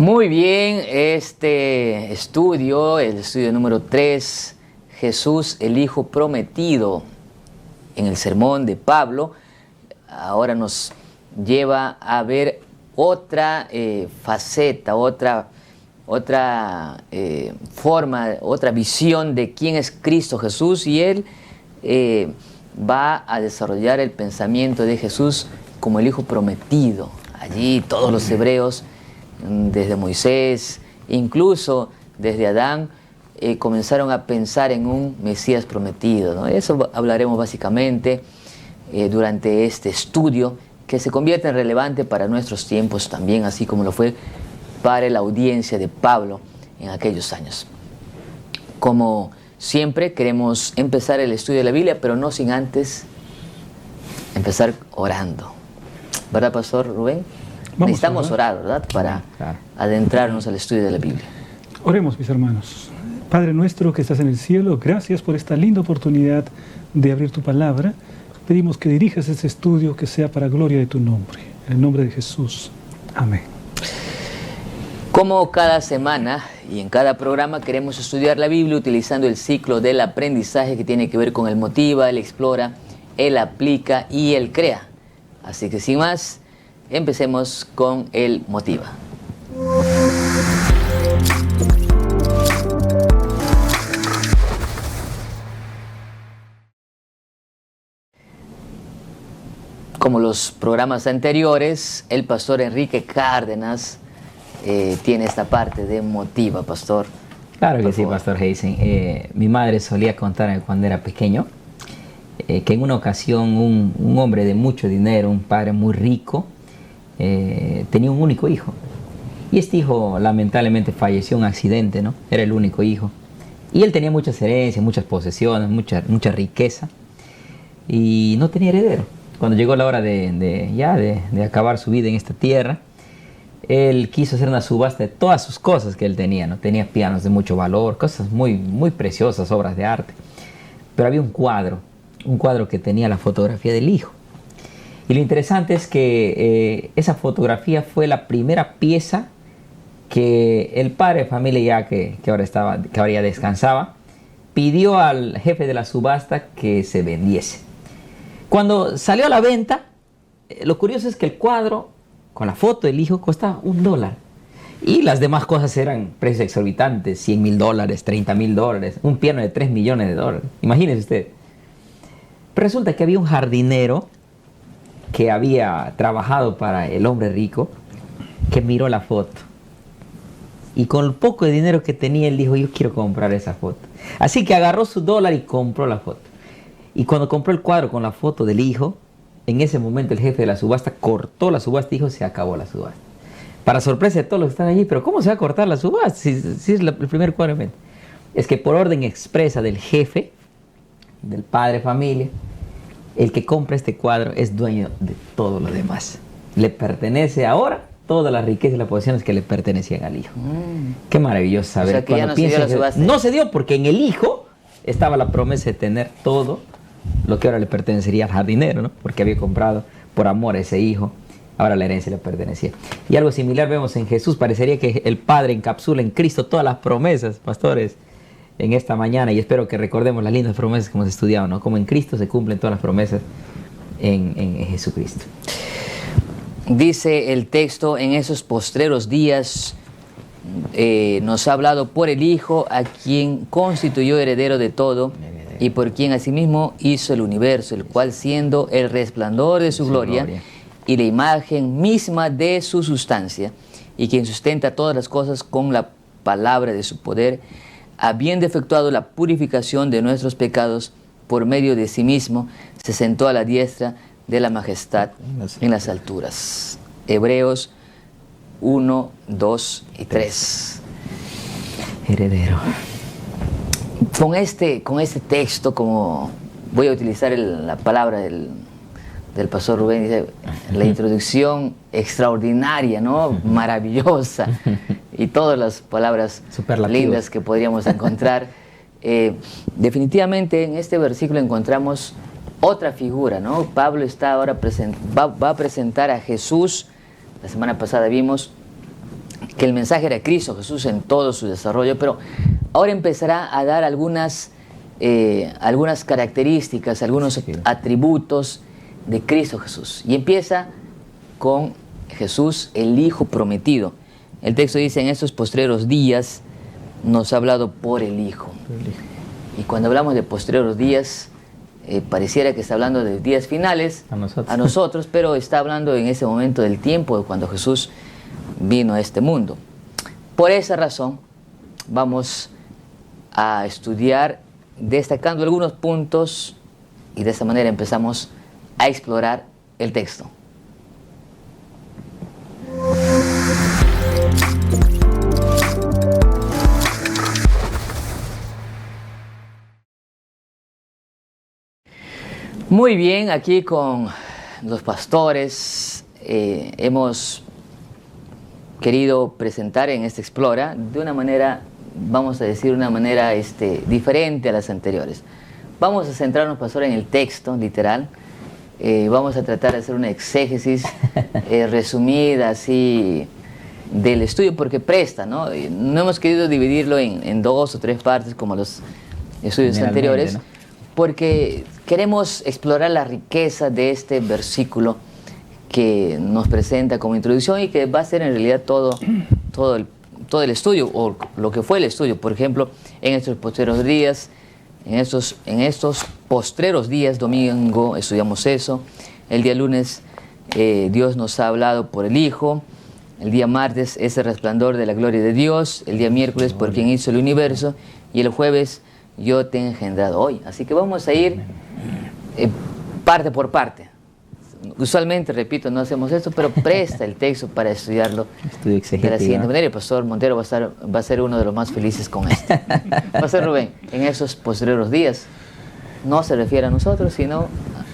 Muy bien, este estudio, el estudio número 3, Jesús el Hijo Prometido, en el sermón de Pablo, ahora nos lleva a ver otra faceta, otra forma, otra visión de quién es Cristo Jesús, y él va a desarrollar el pensamiento de Jesús como el Hijo Prometido. Allí todos los hebreos, desde Moisés, incluso desde Adán, comenzaron a pensar en un Mesías prometido, ¿no? Eso hablaremos básicamente durante este estudio, que se convierte en relevante para nuestros tiempos también, así como lo fue para la audiencia de Pablo en aquellos años. Como siempre, queremos empezar el estudio de la Biblia, pero no sin antes empezar orando. ¿Verdad, Pastor Rubén? Necesitamos orar, ¿verdad? Para adentrarnos al estudio de la Biblia. Oremos, mis hermanos. Padre nuestro que estás en el cielo, gracias por esta linda oportunidad de abrir tu palabra. Pedimos que dirijas este estudio, que sea para gloria de tu nombre. En el nombre de Jesús. Amén. Como cada semana y en cada programa, queremos estudiar la Biblia utilizando el ciclo del aprendizaje, que tiene que ver con el motiva, el explora, el aplica y el crea. Así que sin más, empecemos con el motiva. Como los programas anteriores, el pastor Enrique Cárdenas tiene esta parte de motiva, pastor. Claro que sí, Pastor Heisen. Mi madre solía contarme cuando era pequeño que en una ocasión un hombre de mucho dinero, un padre muy rico, tenía un único hijo. Y este hijo lamentablemente falleció en un accidente, ¿no? Era el único hijo. Y él tenía muchas herencias, muchas posesiones, mucha riqueza. Y no tenía heredero. Cuando llegó la hora de acabar su vida en esta tierra, él quiso hacer una subasta de todas sus cosas que él tenía, ¿no? Tenía pianos de mucho valor, cosas muy, muy preciosas, obras de arte. Pero había un cuadro que tenía la fotografía del hijo. Y lo interesante es que esa fotografía fue la primera pieza que el padre de familia, ya que ahora ya descansaba, pidió al jefe de la subasta que se vendiese. Cuando salió a la venta, lo curioso es que el cuadro con la foto del hijo costaba $1. Y las demás cosas eran precios exorbitantes, $100,000, $30,000, un piano de $3 millones. Imagínense usted. Pero resulta que había un jardinero que había trabajado para el hombre rico, que miró la foto. Y con el poco de dinero que tenía, él dijo: yo quiero comprar esa foto. Así que agarró su $1 y compró la foto. Y cuando compró el cuadro con la foto del hijo, en ese momento el jefe de la subasta cortó la subasta y dijo: se acabó la subasta. Para sorpresa de todos los que están allí, pero ¿cómo se va a cortar la subasta si es el primer cuadro? Es que por orden expresa del jefe, del padre de familia, el que compra este cuadro es dueño de todo lo demás. Le pertenece ahora toda la riqueza y las posesiones que le pertenecían al hijo. Qué maravilloso saber. O sea, que ya no se dio la subasta. No se dio, porque en el hijo estaba la promesa de tener todo lo que ahora le pertenecería al jardinero, ¿no? Porque había comprado por amor a ese hijo. Ahora la herencia le pertenecía. Y algo similar vemos en Jesús. Parecería que el Padre encapsula en Cristo todas las promesas, pastores, en esta mañana. Y espero que recordemos las lindas promesas que hemos estudiado, ¿no? Como en Cristo se cumplen todas las promesas en Jesucristo. Dice el texto: en esos postreros días nos ha hablado por el Hijo, a quien constituyó heredero de todo, y por quien asimismo hizo el universo, el cual, siendo el resplandor de su gloria y la imagen misma de su sustancia, y quien sustenta todas las cosas con la palabra de su poder, habiendo efectuado la purificación de nuestros pecados por medio de sí mismo, se sentó a la diestra de la majestad en las alturas. Hebreos 1, 2 y 3. Heredero. Con este texto, como voy a utilizar la palabra del pastor Rubén, dice, la introducción extraordinaria, ¿no? Maravillosa, y todas las palabras lindas que podríamos encontrar. Definitivamente en este versículo encontramos otra figura, ¿no? Pablo está ahora va a presentar a Jesús. La semana pasada vimos que el mensaje era Cristo Jesús en todo su desarrollo, pero ahora empezará a dar algunas características, algunos atributos de Cristo Jesús. Y empieza con Jesús, el Hijo prometido. El texto dice: en estos postreros días nos ha hablado por el Hijo. Y cuando hablamos de postreros días, pareciera que está hablando de días finales a nosotros, pero está hablando en ese momento del tiempo de cuando Jesús vino a este mundo. Por esa razón vamos a estudiar destacando algunos puntos, y de esta manera empezamos a explorar el texto. Muy bien, aquí con los pastores hemos querido presentar en esta Explora de una manera, vamos a decir, una manera diferente a las anteriores. Vamos a centrarnos, pastor, en el texto literal. Vamos a tratar de hacer una exégesis resumida así del estudio, porque presta, ¿no? No hemos querido dividirlo en 2 o 3 partes como los estudios anteriores, ¿no? Porque queremos explorar la riqueza de este versículo que nos presenta como introducción y que va a ser en realidad todo el estudio, o lo que fue el estudio. Por ejemplo, en estos postreros días, en estos postreros días, domingo estudiamos eso. El día lunes Dios nos ha hablado por el Hijo. El día martes ese resplandor de la gloria de Dios. El día miércoles por quien hizo el universo. Y el jueves, yo te he engendrado hoy. Así que vamos a ir parte por parte. Usualmente, repito, no hacemos esto, pero presta el texto para estudiarlo de la siguiente manera. El pastor Montero va a ser uno de los más felices con esto. Pastor Rubén, en esos postreros días no se refiere a nosotros, sino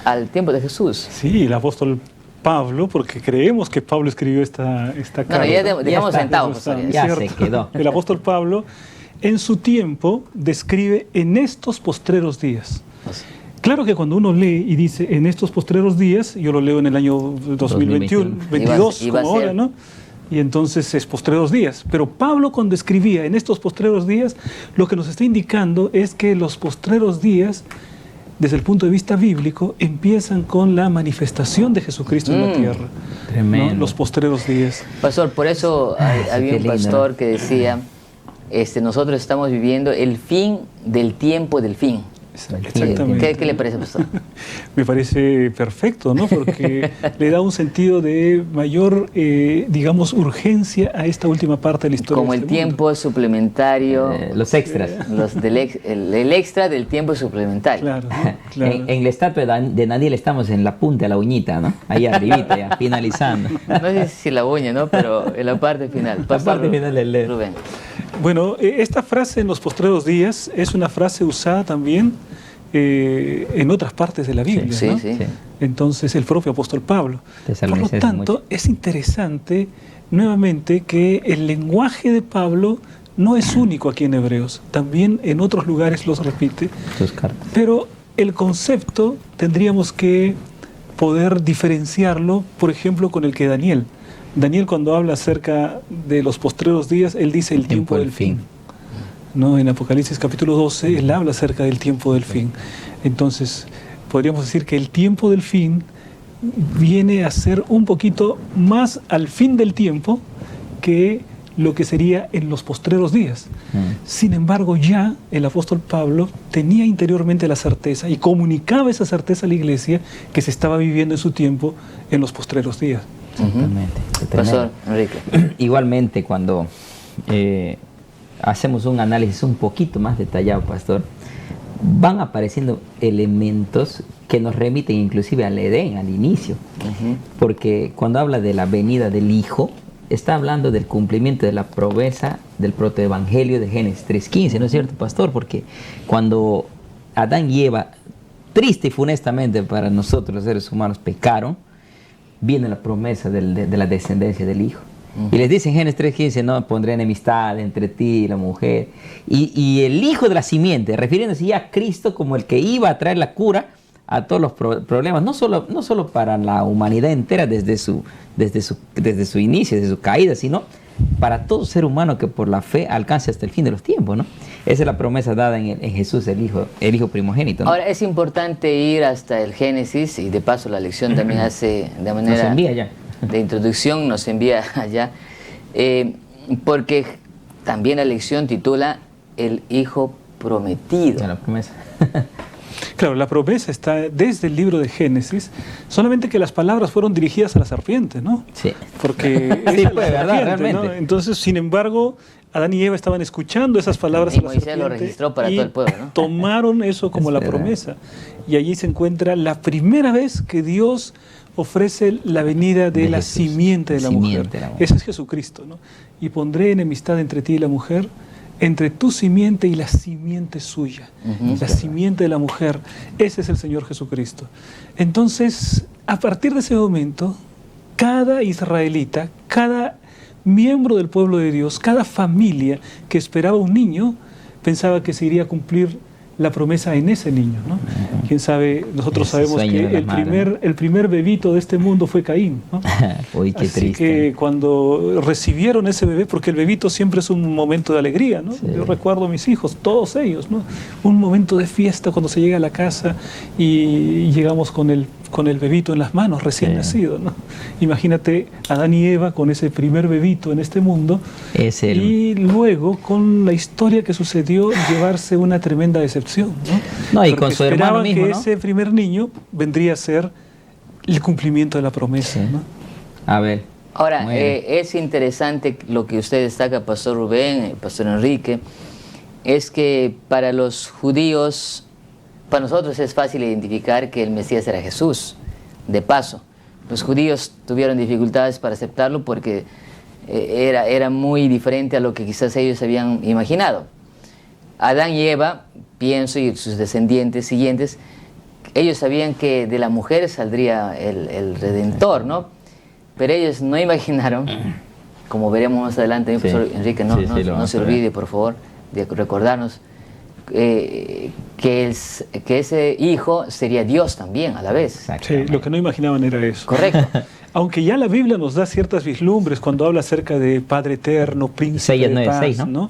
al tiempo de Jesús. Sí, el apóstol Pablo, porque creemos que Pablo escribió esta carta. No, ya dejamos sentado, pastor. Ya se quedó. El apóstol Pablo, en su tiempo, describe en estos postreros días. Claro que cuando uno lee y dice en estos postreros días, yo lo leo en el año 2022, como ahora, ¿no? Y entonces es postreros días. Pero Pablo, cuando escribía en estos postreros días, lo que nos está indicando es que los postreros días, desde el punto de vista bíblico, empiezan con la manifestación de Jesucristo en la tierra. Tremendo. ¿No? Los postreros días. Pastor, por eso había un pastor que decía, nosotros estamos viviendo el fin del tiempo del fin. Exactamente. ¿Qué le parece, pastor? Me parece perfecto, ¿no? Porque le da un sentido de mayor, digamos, urgencia a esta última parte de la historia. Como el tiempo suplementario. Los extras. El extra del tiempo suplementario. Claro, ¿no? Claro. En la estatua de Daniel estamos en la punta de la uñita, ¿no? Ahí arribita, ya, finalizando. No sé si la uña, ¿no? Pero en la parte final. La parte final del dedo. Rubén. Bueno, esta frase en los postreros días es una frase usada también en otras partes de la Biblia, sí, ¿no? sí. Entonces, el propio apóstol Pablo. Por lo tanto, es interesante nuevamente que el lenguaje de Pablo no es único aquí en Hebreos, también en otros lugares los repite, Sus cartas. pero el concepto tendríamos que poder diferenciarlo, por ejemplo, con el que Daniel, cuando habla acerca de los postreros días, él dice el tiempo del fin. ¿No? En Apocalipsis capítulo 12, él habla acerca del tiempo del fin. Entonces, podríamos decir que el tiempo del fin viene a ser un poquito más al fin del tiempo que lo que sería en los postreros días. Sin embargo, ya el apóstol Pablo tenía interiormente la certeza y comunicaba esa certeza a la iglesia que se estaba viviendo en su tiempo en los postreros días. Exactamente. Pastor Enrique. Igualmente, cuando hacemos un análisis un poquito más detallado, pastor, van apareciendo elementos que nos remiten inclusive al Edén, al inicio. Porque cuando habla de la venida del Hijo, está hablando del cumplimiento de la promesa del protoevangelio de Génesis 3:15, ¿no es cierto, pastor? Porque cuando Adán y Eva, triste y funestamente para nosotros los seres humanos, pecaron, viene la promesa de la descendencia del Hijo. Y les dice en Génesis 3:15, no, pondré enemistad entre ti y la mujer. Y el hijo de la simiente, refiriéndose ya a Cristo como el que iba a traer la cura a todos los problemas, no solo para la humanidad entera desde su inicio, desde su caída, sino para todo ser humano que por la fe alcance hasta el fin de los tiempos, ¿no? Esa es la promesa dada en Jesús, el hijo primogénito, ¿no? Ahora, es importante ir hasta el Génesis, y de paso la lección también hace de manera Nos envía ya. de introducción, nos envía allá, porque también la lección titula El Hijo Prometido. Ya la promesa. Claro, la promesa está desde el libro de Génesis, solamente que las palabras fueron dirigidas a la serpiente, ¿no? Sí. Porque Sí, esa es fue la verdad, serpiente, realmente. ¿no? Entonces, sin embargo, Adán y Eva estaban escuchando esas palabras Y a la Moisés serpiente lo registró para y todo el pueblo, ¿no? tomaron eso como Es la verdad. promesa. Y allí se encuentra la primera vez que Dios ofrece la venida de la Jesús, simiente de la mujer. simiente de la mujer. Ese es Jesucristo, ¿no? Y pondré enemistad entre ti y la mujer, entre tu simiente y la simiente suya. Ujú. La simiente de la mujer. Ese es el Señor Jesucristo. Entonces, a partir de ese momento, cada israelita, cada miembro del pueblo de Dios, cada familia que esperaba un niño, pensaba que se iría a cumplir la promesa en ese niño, ¿no? Quién sabe, nosotros Ese sabemos sueño que de la madre, el primer bebito de este mundo fue Caín, ¿no? Uy, qué Así triste. que cuando recibieron ese bebé, porque el bebito siempre es un momento de alegría, ¿no? Sí. Yo recuerdo a mis hijos, todos ellos, ¿no? Un momento de fiesta cuando se llega a la casa y llegamos con el bebito en las manos, recién Sí. nacido, ¿no? Imagínate a Adán y Eva con ese primer bebito en este mundo Es el... y luego con la historia que sucedió llevarse una tremenda decepción, ¿no? No, y Porque con su hermano esperaban mismo, que ¿no? ese primer niño vendría a ser el cumplimiento de la promesa, Sí. ¿no? A ver. Ahora, muere. es interesante lo que usted destaca, Pastor Rubén, Pastor Enrique, es que para los judíos, para nosotros es fácil identificar que el Mesías era Jesús. De paso, los judíos tuvieron dificultades para aceptarlo porque era muy diferente a lo que quizás ellos habían imaginado. Adán y Eva, pienso, y sus descendientes siguientes, ellos sabían que de la mujer saldría el Redentor, ¿no? Pero ellos no imaginaron, como veremos más adelante, Sí. profesor Enrique, no, Sí, sí, lo no vamos se a ver. olvide, por favor, de recordarnos que ese hijo sería Dios también a la vez. Sí, Exactamente. lo que no imaginaban era eso. Correcto. Aunque ya la Biblia nos da ciertas vislumbres cuando habla acerca de Padre Eterno, Príncipe Isaías de paz, 9:6, ¿no? ¿no?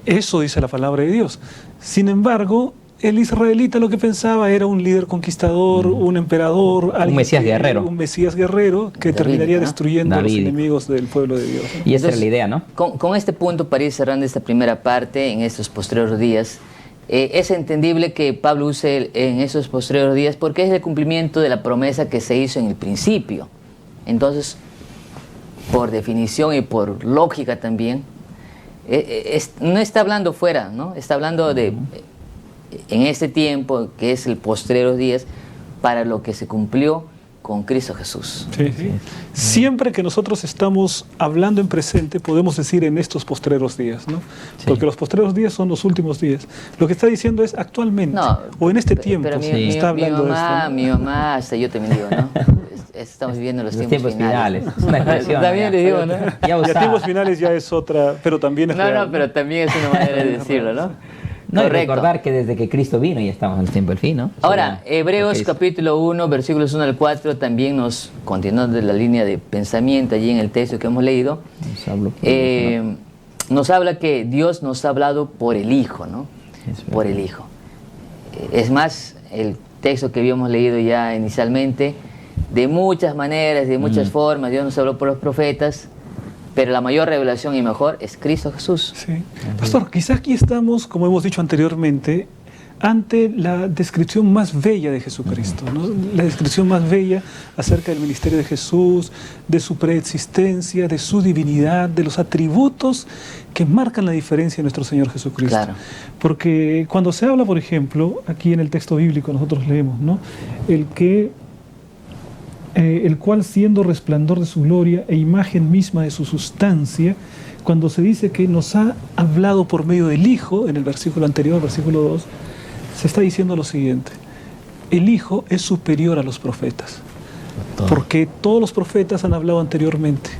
Eso dice la palabra de Dios. Sin embargo, el israelita lo que pensaba era un líder conquistador, un emperador, alguien Mesías guerrero. un Mesías guerrero que David, terminaría ¿no? destruyendo a los David. enemigos del pueblo de Dios, ¿no? Y esa Entonces, era la idea, ¿no? Con este punto, para ir cerrando esta primera parte, en estos posteriores días, es entendible que Pablo use en esos posteriores días porque es el cumplimiento de la promesa que se hizo en el principio. Entonces, por definición y por lógica también, no está hablando fuera, ¿no? Está hablando de en este tiempo, que es el postreros días, para lo que se cumplió con Cristo Jesús. Sí, sí. Siempre que nosotros estamos hablando en presente, podemos decir en estos postreros días, ¿no? Sí. Porque los postreros días son los últimos días. Lo que está diciendo es actualmente, No, o en este tiempo, pero Sí. está hablando de esto, ¿no? mi mamá, hasta yo también digo, ¿no? Estamos viviendo los tiempos finales. Es una expresión. También ya. le digo, ¿no? Ya Ya usada. tiempos finales ya es otra, pero también es No, real, no, pero también es una manera de decirlo, ¿no? No, y Correcto. recordar que desde que Cristo vino ya estamos en el tiempo del fin, ¿no? Ahora, Sobre Hebreos lo que dice. capítulo 1, versículos 1 al 4, también nos, continuando la línea de pensamiento allí en el texto que hemos leído, Nos habló por Dios, ¿no? nos habla que Dios nos ha hablado por el Hijo, ¿no? Es verdad. Por el Hijo. Es más, el texto que habíamos leído ya inicialmente, de muchas maneras, de muchas formas, Dios nos habló por los profetas, pero la mayor revelación y mejor es Cristo Jesús. Sí. Pastor, quizás aquí estamos, como hemos dicho anteriormente, ante la descripción más bella de Jesucristo, ¿no? La descripción más bella acerca del ministerio de Jesús, de su preexistencia, de su divinidad, de los atributos que marcan la diferencia de nuestro Señor Jesucristo. Claro. Porque cuando se habla, por ejemplo, aquí en el texto bíblico nosotros leemos, ¿no? El cual siendo resplandor de su gloria e imagen misma de su sustancia, cuando se dice que nos ha hablado por medio del Hijo, en el versículo anterior, versículo 2, se está diciendo lo siguiente: el Hijo es superior a los profetas, porque todos los profetas han hablado anteriormente,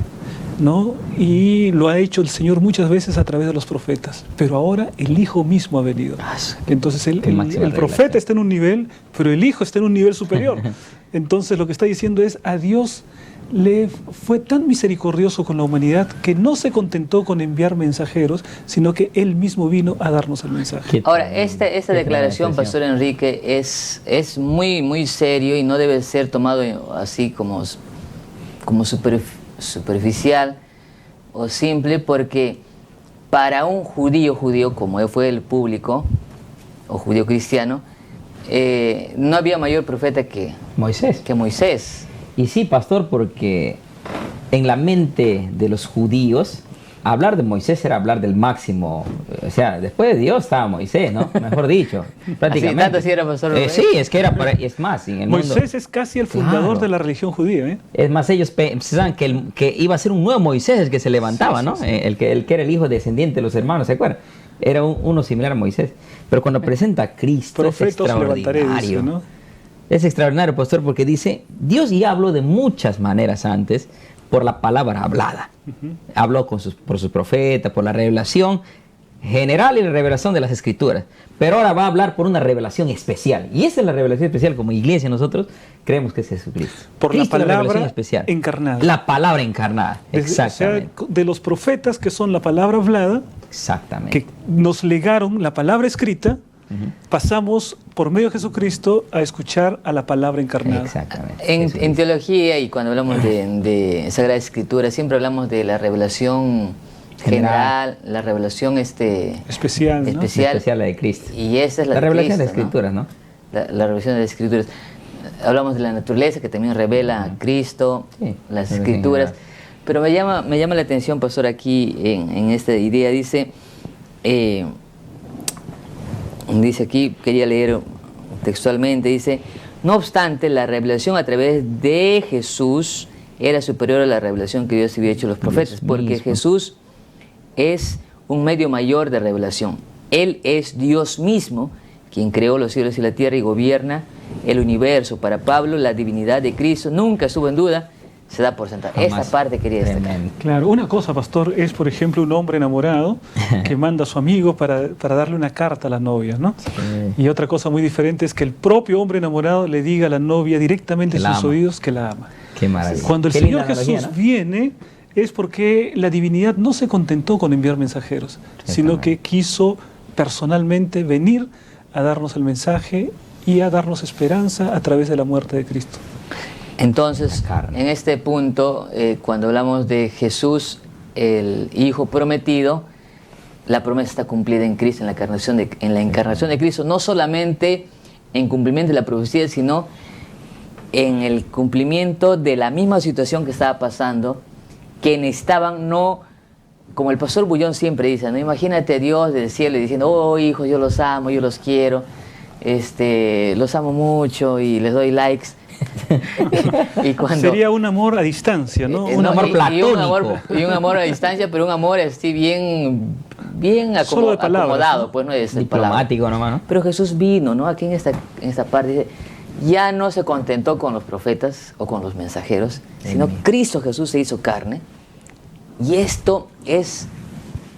¿no? Y lo ha hecho el Señor muchas veces a través de los profetas, pero ahora el Hijo mismo ha venido. Entonces el máxima profeta revelación. está en un nivel, pero el Hijo está en un nivel superior. Entonces lo que está diciendo es: a Dios fue tan misericordioso con la humanidad que no se contentó con enviar mensajeros, sino que Él mismo vino a darnos el mensaje. Ahora, esta declaración, Pastor Enrique, es muy, muy serio y no debe ser tomado así como superficial o simple, porque para un judío como fue el público, o judío cristiano, no había mayor profeta que Moisés. Y sí, pastor, porque en la mente de los judíos, hablar de Moisés era hablar del máximo. O sea, después de Dios estaba Moisés, ¿no? Mejor dicho, prácticamente. Así, tanto así era, pastor. Sí, es que era es más, en el Moisés mundo, es casi el fundador de la religión judía, ¿eh? Es más, ellos pensaban que iba a ser un nuevo Moisés el que se levantaba, sí, ¿no? Sí. El que era el hijo descendiente de los hermanos, ¿se acuerdan? Era uno similar a Moisés. Pero cuando presenta a Cristo, Profetos es extraordinario. Dice, ¿no? Es extraordinario, pastor, porque dice, Dios ya habló de muchas maneras antes por la palabra hablada. Habló por sus profetas, por la revelación general y la revelación de las Escrituras. Pero ahora va a hablar por una revelación especial. Y esa es la revelación especial. Como iglesia nosotros creemos que es Jesucristo. Por Cristo, la palabra encarnada. La palabra encarnada, exactamente. O sea, de los profetas que son la palabra hablada, exactamente, que nos legaron la palabra escrita, pasamos por medio de Jesucristo a escuchar a la palabra encarnada. Exactamente. En teología, y cuando hablamos de Sagrada Escritura, siempre hablamos de la revelación general, la revelación especial, ¿no? Especial la de Cristo. Y esa es la revelación de Cristo, las Escrituras, ¿no? La revelación de las Escrituras. Hablamos de la naturaleza, que también revela a Cristo, sí, las Escrituras. Pero me llama la atención, pastor, aquí en esta idea, dice aquí, quería leer textualmente, dice: no obstante, la revelación a través de Jesús era superior a la revelación que Dios había hecho a los profetas, porque Jesús es un medio mayor de revelación. Él es Dios mismo, quien creó los cielos y la tierra y gobierna el universo. Para Pablo, la divinidad de Cristo nunca estuvo en duda, se da por sentada. Esta parte quería destacar. Claro, una cosa, pastor, es por ejemplo un hombre enamorado que manda a su amigo para darle una carta a la novia, ¿no? Sí. Y otra cosa muy diferente es que el propio hombre enamorado le diga a la novia directamente en sus oídos que la ama. Qué maravilla. Cuando el Señor Jesús viene, es porque la divinidad no se contentó con enviar mensajeros, sino que quiso personalmente venir a darnos el mensaje y a darnos esperanza a través de la muerte de Cristo. Entonces, en este punto, cuando hablamos de Jesús, el Hijo prometido, la promesa está cumplida en Cristo, en la encarnación de Cristo, no solamente en cumplimiento de la profecía, sino en el cumplimiento de la misma situación que estaba pasando, que necesitaban, no, como el pastor Bullón siempre dice, no, imagínate a Dios del cielo diciendo: oh hijos, yo los amo, yo los quiero, los amo mucho y les doy likes. y sería un amor a distancia, ¿no? Un amor platónico. Y un amor a distancia, pero un amor así bien acomodado, pues no es diplomático nomás, ¿no? Pero Jesús vino, ¿no? Aquí en esta parte dice, ya no se contentó con los profetas o con los mensajeros, sino Cristo Jesús se hizo carne. Y esto es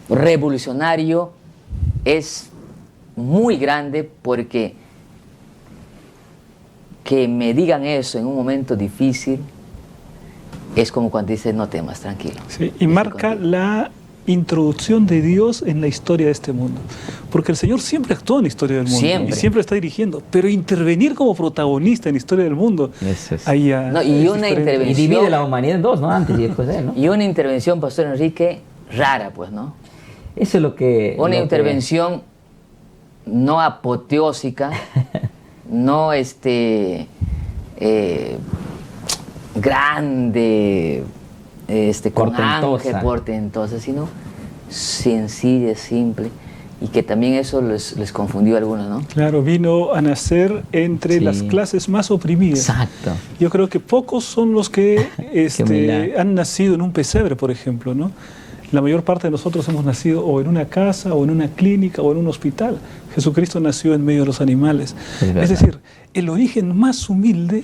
revolucionario, es muy grande, porque que me digan eso en un momento difícil es como cuando dice: no temas, tranquilo. Sí, y marca la introducción de Dios en la historia de este mundo, porque el Señor siempre actuó en la historia del mundo, y siempre está dirigiendo, pero intervenir como protagonista en la historia del mundo, ahí ya y una intervención, y divide la humanidad en dos, ¿no? Antes y después de él, ¿no? Y una intervención, pastor Enrique, rara, pues, ¿no? Eso es lo que... Una intervención no apoteósica, no grande, con ángel portentosa, sino sencilla, simple, y que también eso les confundió a algunos, ¿no? Claro, vino a nacer entre las clases más oprimidas. Exacto. Yo creo que pocos son los que han nacido en un pesebre, por ejemplo, ¿no? La mayor parte de nosotros hemos nacido o en una casa, o en una clínica, o en un hospital. Jesucristo nació en medio de los animales. Es decir, el origen más humilde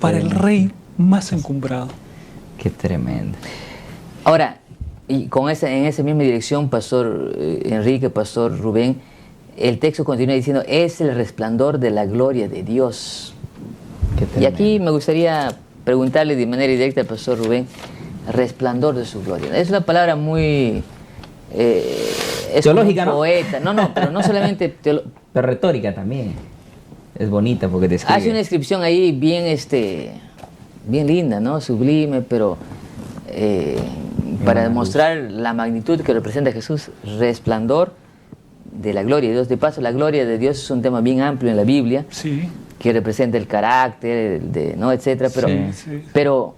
para el rey más encumbrado. Qué tremendo. Ahora, y en esa misma dirección, pastor Enrique, pastor Rubén, el texto continúa diciendo: es el resplandor de la gloria de Dios. Y aquí me gustaría preguntarle de manera directa al pastor Rubén, resplandor de su gloria. Es una palabra muy... es teológica, como un poeta. No, pero no solamente... Pero retórica también. Es bonita porque describe. Hace una descripción ahí bien, bien linda, ¿no? Sublime, pero para demostrar la magnitud que representa Jesús, resplandor de la gloria de Dios. De paso, la gloria de Dios es un tema bien amplio en la Biblia, Sí. que representa el carácter, ¿no? etcétera. Pero, Sí. pero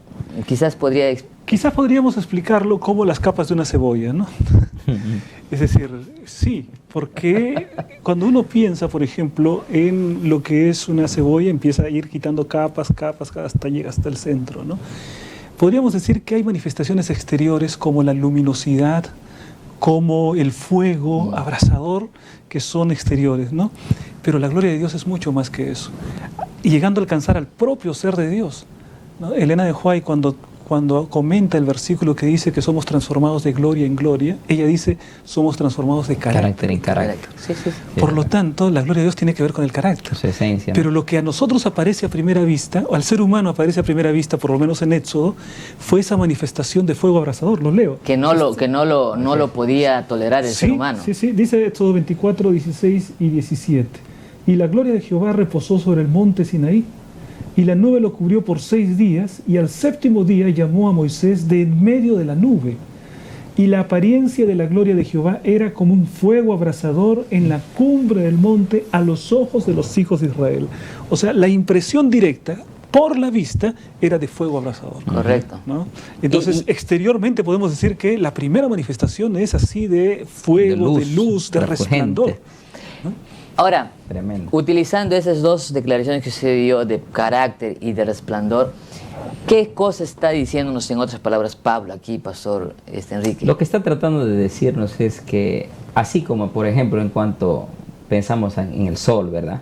quizás podría... Quizás podríamos explicarlo como las capas de una cebolla, ¿no? Es decir, sí, porque cuando uno piensa, por ejemplo, en lo que es una cebolla, empieza a ir quitando capas, hasta llega hasta el centro, ¿no? Podríamos decir que hay manifestaciones exteriores como la luminosidad, como el fuego abrasador, que son exteriores, ¿no? Pero la gloria de Dios es mucho más que eso. Y llegando a alcanzar al propio ser de Dios, ¿no? Elena de White, cuando comenta el versículo que dice que somos transformados de gloria en gloria, ella dice, somos transformados de carácter en carácter. Sí. Por lo tanto, la gloria de Dios tiene que ver con el carácter. Su esencia. Pero lo que a nosotros aparece a primera vista, o al ser humano aparece a primera vista, por lo menos en Éxodo, fue esa manifestación de fuego abrasador. Lo leo. Que no lo podía tolerar el ser humano. Sí, dice Éxodo 24, 16 y 17. Y la gloria de Jehová reposó sobre el monte Sinaí, y la nube lo cubrió por 6 días, y al 7º día llamó a Moisés de en medio de la nube. Y la apariencia de la gloria de Jehová era como un fuego abrasador en la cumbre del monte a los ojos de los hijos de Israel. O sea, la impresión directa por la vista era de fuego abrasador. Correcto. ¿No? Entonces, exteriormente podemos decir que la primera manifestación es así de fuego, de luz, de resplandor. ¿No? Ahora, Tremendo. utilizando esas dos declaraciones que se dio de carácter y de resplandor, ¿qué cosa está diciéndonos en otras palabras Pablo aquí, Pastor Enrique? Lo que está tratando de decirnos es que, así como por ejemplo en cuanto pensamos en el sol, ¿verdad?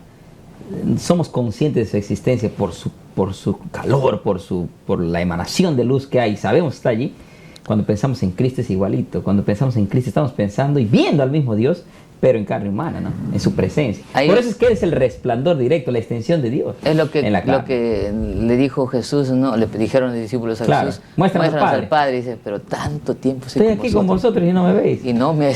Somos conscientes de su existencia por su calor, por la emanación de luz que hay, sabemos que está allí. Cuando pensamos en Cristo es igualito. Cuando pensamos en Cristo estamos pensando y viendo al mismo Dios, pero en carne humana, ¿no? En su presencia. Por eso es que es el resplandor directo, la extensión de Dios. Es lo que que le dijo Jesús, ¿no? Le dijeron los discípulos a Jesús, muéstranos al Padre. Dice, pero tanto tiempo estoy aquí con vosotros y no me veis. Y no me...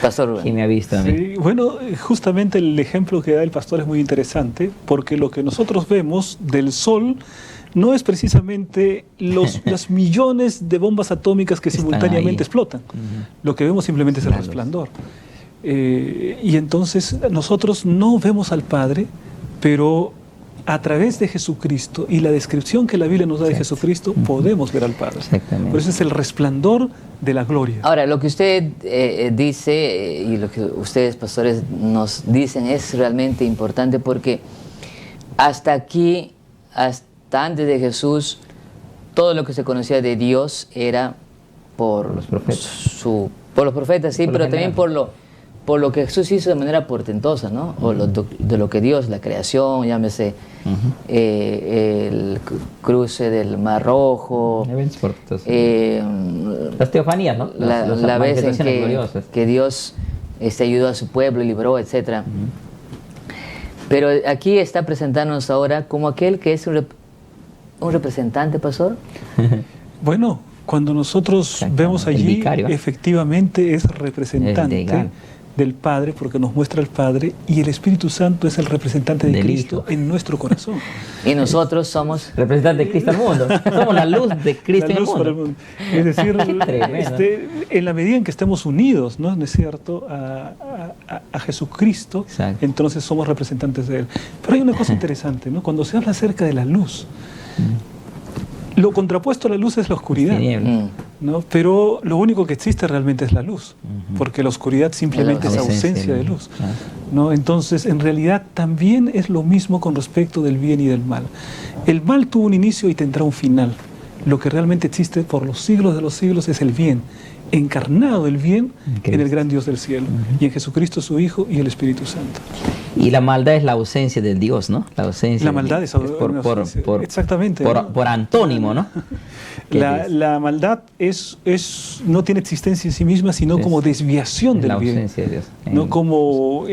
Pastor Rubén. ¿Quién me ha visto a mí? Sí, bueno, justamente el ejemplo que da el pastor es muy interesante, porque lo que nosotros vemos del sol no es precisamente los millones de bombas atómicas que simultáneamente explotan. Lo que vemos simplemente es el resplandor. Y entonces nosotros no vemos al Padre, pero a través de Jesucristo y la descripción que la Biblia nos da de Jesucristo, podemos ver al Padre. Por eso es el resplandor de la gloria. Ahora, lo que usted dice y lo que ustedes, pastores, nos dicen es realmente importante, porque hasta aquí, hasta antes de Jesús, todo lo que se conocía de Dios era por los profetas. Por los profetas, sí, pero también por lo que Jesús hizo de manera portentosa, ¿no? O de lo que Dios, la creación, llámese el cruce del Mar Rojo, las teofanías, ¿no? La vez en que Dios ayudó a su pueblo, libró, etc. Pero aquí está presentándonos ahora como aquel que es un representante, pastor. Bueno, cuando nosotros vemos allí, vicario, efectivamente es representante del Padre, porque nos muestra el Padre, y el Espíritu Santo es el representante de Cristo en nuestro corazón. Y nosotros somos representantes de Cristo al mundo. Somos la luz de Cristo en el mundo. Es decir, en la medida en que estemos unidos, ¿no es cierto?, a Jesucristo, entonces somos representantes de Él. Pero hay una cosa interesante, ¿no? Cuando se habla acerca de la luz, lo contrapuesto a la luz es la oscuridad, ¿no? Pero lo único que existe realmente es la luz, porque la oscuridad simplemente es ausencia de luz, ¿no? Entonces, en realidad también es lo mismo con respecto del bien y del mal. El mal tuvo un inicio y tendrá un final. Lo que realmente existe por los siglos de los siglos es el bien, encarnado el bien en el gran Dios del cielo, y en Jesucristo su Hijo y el Espíritu Santo. Y la maldad es la ausencia del Dios, ¿no? La ausencia. La maldad es exactamente, por antónimo, ¿no? La maldad no tiene existencia en sí misma, sino como desviación del bien. La ausencia de Dios. No como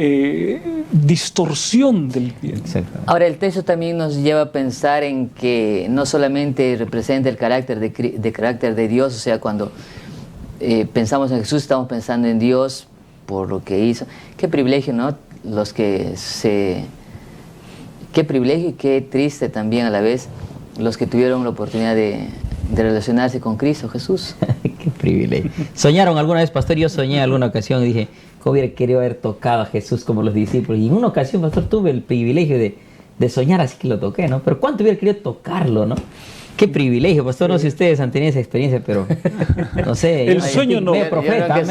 distorsión del bien. Ahora, el texto también nos lleva a pensar en que no solamente representa el carácter de Dios, o sea, cuando pensamos en Jesús, estamos pensando en Dios por lo que hizo. Qué privilegio, ¿no? Qué privilegio y qué triste también a la vez los que tuvieron la oportunidad de relacionarse con Cristo Jesús. Qué privilegio. ¿Soñaron alguna vez, pastor? Yo soñé en alguna ocasión y dije, ¿cómo hubiera querido haber tocado a Jesús como los discípulos? Y en una ocasión, pastor, tuve el privilegio de soñar, así que lo toqué, ¿no? Pero ¿cuánto hubiera querido tocarlo, no? Qué privilegio, pastor. No sé si ustedes han tenido esa experiencia, pero no sé. El sueño no. Nunca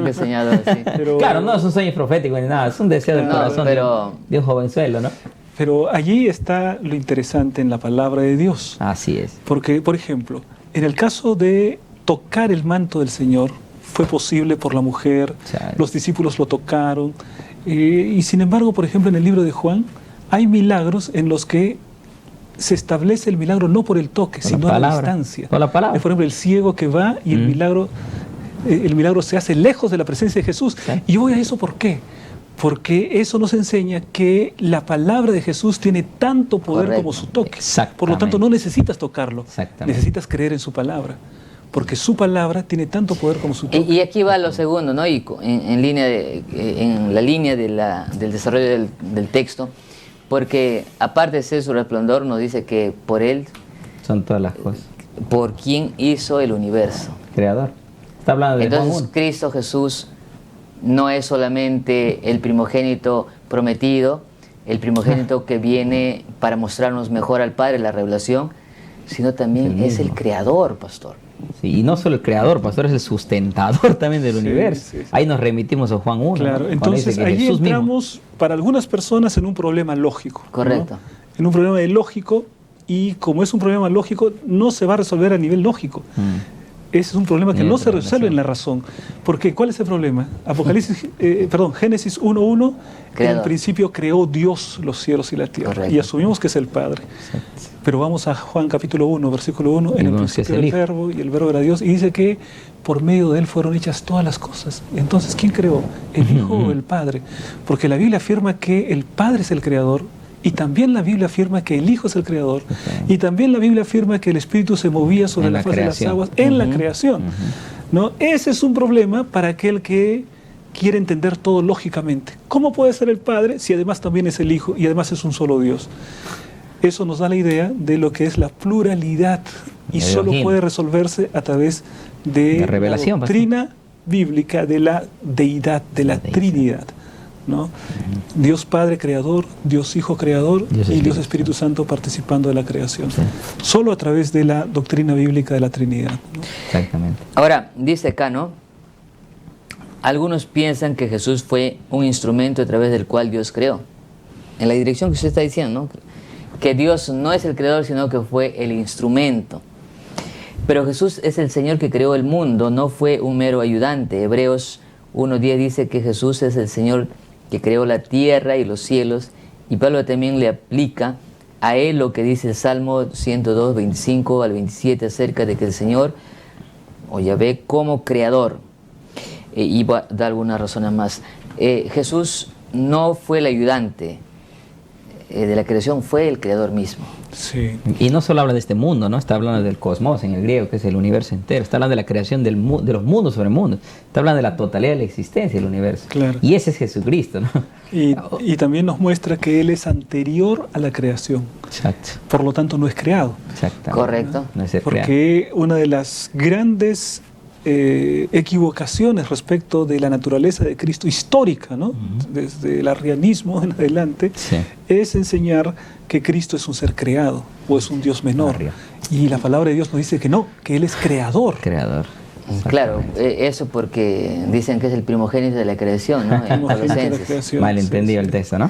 he soñado así. Pero, claro, no es un sueño profético ni nada, es un deseo del corazón de un jovenzuelo, ¿no? Pero allí está lo interesante en la palabra de Dios. Así es. Porque, por ejemplo, en el caso de tocar el manto del Señor, fue posible por la mujer, los discípulos lo tocaron, y sin embargo, por ejemplo, en el libro de Juan, hay milagros en los que se establece el milagro no por el toque, sino a la distancia. Por la palabra. Por ejemplo, el ciego que va y el milagro se hace lejos de la presencia de Jesús. ¿Sí? Y voy a eso, ¿por qué? Porque eso nos enseña que la palabra de Jesús tiene tanto poder como su toque. Por lo tanto, no necesitas tocarlo, necesitas creer en su palabra. Porque su palabra tiene tanto poder como su toque. Y aquí va lo segundo, ¿no? Y en la línea del desarrollo del texto, porque aparte de ser su resplandor, nos dice que por Él son todas las cosas. Por quien hizo el universo. Creador. Está hablando de Entonces, Juan 1. Cristo Jesús no es solamente el primogénito prometido, el primogénito que viene para mostrarnos mejor al Padre, la revelación, sino también es el creador, pastor. Sí, y no solo el creador, pastor, es el sustentador también del universo. Sí. Ahí nos remitimos a Juan 1. Claro, ¿no? Entonces ahí entramos para algunas personas en un problema lógico. Correcto. ¿No? En un problema de lógico, y como es un problema lógico, no se va a resolver a nivel lógico. Ese es un problema que no se resuelve en la razón. Porque, ¿cuál es el problema? Génesis 1:1, en el principio creó Dios los cielos y la tierra. Correcto. Y asumimos que es el Padre. Exacto. Pero vamos a Juan capítulo 1, versículo 1, en el principio del verbo, y el verbo era Dios, y dice que por medio de él fueron hechas todas las cosas. Entonces, ¿quién creó? ¿El Hijo o el Padre? Porque la Biblia afirma que el Padre es el creador, y también la Biblia afirma que el Hijo es el creador, y también la Biblia afirma que el Espíritu se movía sobre la faz de las aguas en la creación. ¿No? Ese es un problema para aquel que quiere entender todo lógicamente. ¿Cómo puede ser el Padre si además también es el Hijo y además es un solo Dios? Eso nos da la idea de lo que es la pluralidad y solo puede resolverse a través de la revelación, la doctrina bíblica de la deidad, de la Trinidad, ¿no? Dios Padre creador, Dios Hijo creador y Dios Espíritu Santo participando de la creación. Sí. Solo a través de la doctrina bíblica de la Trinidad, ¿no? Exactamente. Ahora, dice acá, ¿no? Algunos piensan que Jesús fue un instrumento a través del cual Dios creó. En la dirección que usted está diciendo, ¿no? Que Dios no es el creador, sino que fue el instrumento. Pero Jesús es el Señor que creó el mundo, no fue un mero ayudante. Hebreos 1:10 dice que Jesús es el Señor que creó la tierra y los cielos, y Pablo también le aplica a él lo que dice el Salmo 102, 25 al 27 acerca de que el Señor, o Yahvé, como creador, y va a dar algunas razones más. Jesús no fue el ayudante de la creación, fue el creador mismo. Sí. Y no solo habla de este mundo, ¿no? Está hablando del cosmos en el griego, que es el universo entero. Está hablando de la creación de los mundos sobre mundos. Está hablando de la totalidad de la existencia del universo. Claro. Y ese es Jesucristo, ¿no? Y también nos muestra que Él es anterior a la creación. Exacto. Por lo tanto, no es creado. Exacto. Correcto. No es porque una de las grandes equivocaciones respecto de la naturaleza de Cristo histórica, ¿no? Desde el arrianismo en adelante, es enseñar que Cristo es un ser creado o es un Dios menor. Y la palabra de Dios nos dice que no, que Él es creador. Creador. Claro, eso porque dicen que es el primogénito de la creación, ¿no? Malentendido el texto, ¿no?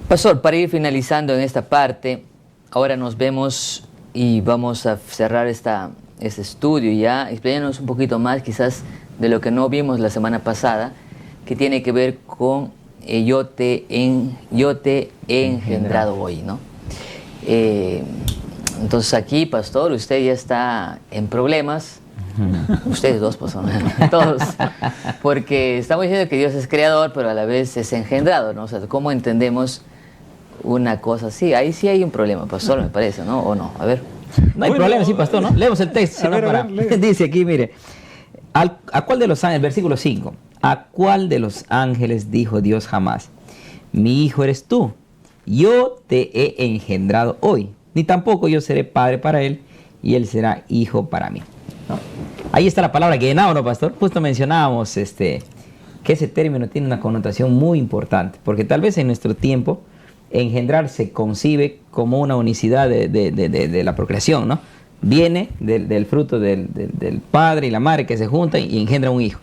Pastor, para ir finalizando en esta parte, ahora nos vemos y vamos a cerrar este estudio ya, explicándonos un poquito más quizás de lo que no vimos la semana pasada, que tiene que ver con yo te he engendrado hoy, ¿no? Entonces aquí, pastor, usted ya está en problemas. Ustedes dos, pues, todos, porque estamos diciendo que Dios es creador, pero a la vez es engendrado, ¿no? O sea, ¿cómo entendemos una cosa así? Ahí sí hay un problema, pastor, me parece, ¿no? ¿O no? A ver. No hay problema, sí, pastor, ¿no? Leemos el texto. Dice aquí, mire, ¿a cuál de los ángeles, versículo 5, ¿a cuál de los ángeles dijo Dios jamás? Mi hijo eres tú, yo te he engendrado hoy, ni tampoco yo seré padre para él, y él será hijo para mí. ¿No? Ahí está la palabra Genao, ¿no, pastor? Justo mencionábamos que ese término tiene una connotación muy importante, porque tal vez en nuestro tiempo engendrar se concibe como una unicidad de la procreación, ¿no? Viene del fruto del padre y la madre que se juntan y engendra un hijo.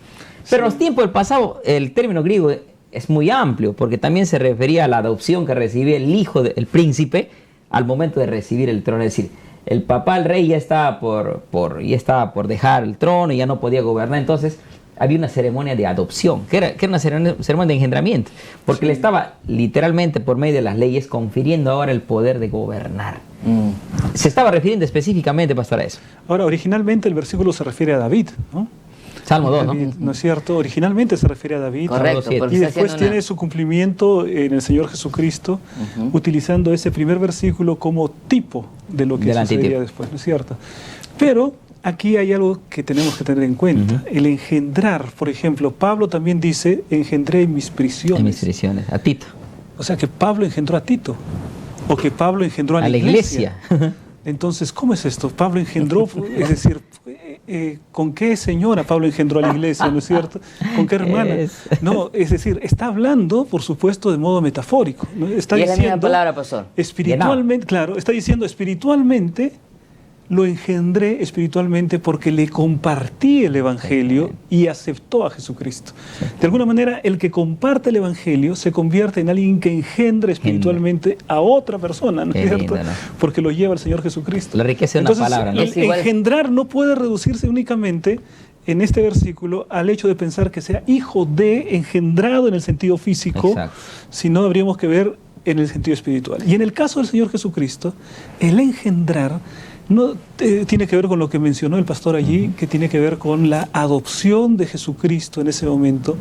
Pero en los tiempos del pasado el término griego es muy amplio, porque también se refería a la adopción que recibía el hijo del príncipe al momento de recibir el trono, es decir, el papá, el rey, ya estaba por dejar el trono y ya no podía gobernar. Entonces había una ceremonia de adopción, que era una ceremonia de engendramiento, porque le estaba literalmente por medio de las leyes confiriendo ahora el poder de gobernar. Se estaba refiriendo específicamente, pastor, a eso. Ahora, originalmente el versículo se refiere a David, ¿no? Salmo 2, ¿no? ¿No es cierto? Originalmente se refiere a David. Correcto. Y después tiene su cumplimiento en el Señor Jesucristo, utilizando ese primer versículo como tipo de lo que sucedería después, ¿no es cierto? Pero aquí hay algo que tenemos que tener en cuenta. El engendrar, por ejemplo, Pablo también dice, engendré en mis prisiones. En mis prisiones, a Tito. O sea que Pablo engendró a Tito, o que Pablo engendró a la iglesia. Entonces, ¿cómo es esto? Pablo engendró, es decir, ¿con qué señora Pablo engendró a la iglesia, no es cierto? ¿Con qué hermana? No, es decir, está hablando, por supuesto, de modo metafórico, ¿no? Está y diciendo, es la misma palabra, pastor. Espiritualmente, claro, está diciendo espiritualmente, lo engendré espiritualmente porque le compartí el Evangelio y aceptó a Jesucristo. De alguna manera, el que comparte el Evangelio se convierte en alguien que engendra espiritualmente a otra persona, ¿no es cierto? Lindo, ¿no? Porque lo lleva el Señor Jesucristo. La riqueza de una palabra, ¿no? Engendrar no puede reducirse únicamente en este versículo al hecho de pensar que sea hijo de, engendrado en el sentido físico, sino habríamos que ver en el sentido espiritual. Y en el caso del Señor Jesucristo, el engendrar no tiene que ver con lo que mencionó el pastor allí, que tiene que ver con la adopción de Jesucristo en ese momento,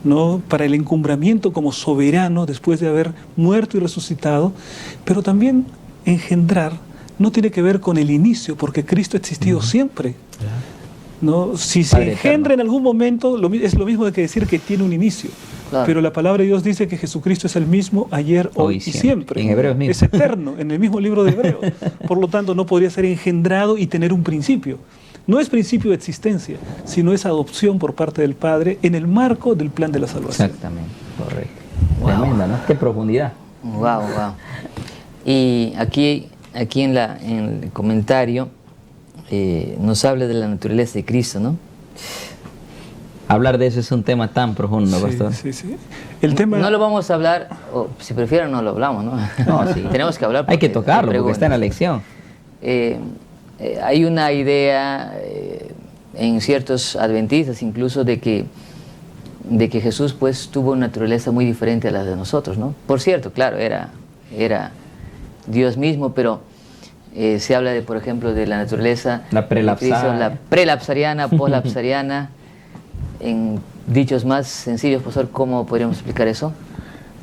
¿no? Para el encumbramiento como soberano después de haber muerto y resucitado, pero también engendrar no tiene que ver con el inicio, porque Cristo ha existido siempre, ¿no? Si se engendra en algún momento, es lo mismo de que decir que tiene un inicio. Claro. Pero la palabra de Dios dice que Jesucristo es el mismo ayer, hoy y siempre. En Hebreos mismo. Es eterno, en el mismo libro de Hebreos. Por lo tanto, no podría ser engendrado y tener un principio. No es principio de existencia, sino es adopción por parte del Padre en el marco del plan de la salvación. Exactamente, correcto. Tremenda, ¿no? Qué profundidad. Wow. Y aquí en el comentario nos habla de la naturaleza de Cristo, ¿no? Hablar de eso es un tema tan profundo, pastor. Sí. El tema... No lo vamos a hablar, o si prefieren no lo hablamos, ¿no? No, sí. Tenemos que hablar. Hay que tocarlo porque está en la lección. Hay una idea en ciertos adventistas incluso de que Jesús pues tuvo una naturaleza muy diferente a la de nosotros, ¿no? Por cierto, claro, era Dios mismo, pero se habla de, por ejemplo, de la naturaleza la prelapsariana, poslapsariana. En dichos más sencillos, pastor, ¿cómo podríamos explicar eso?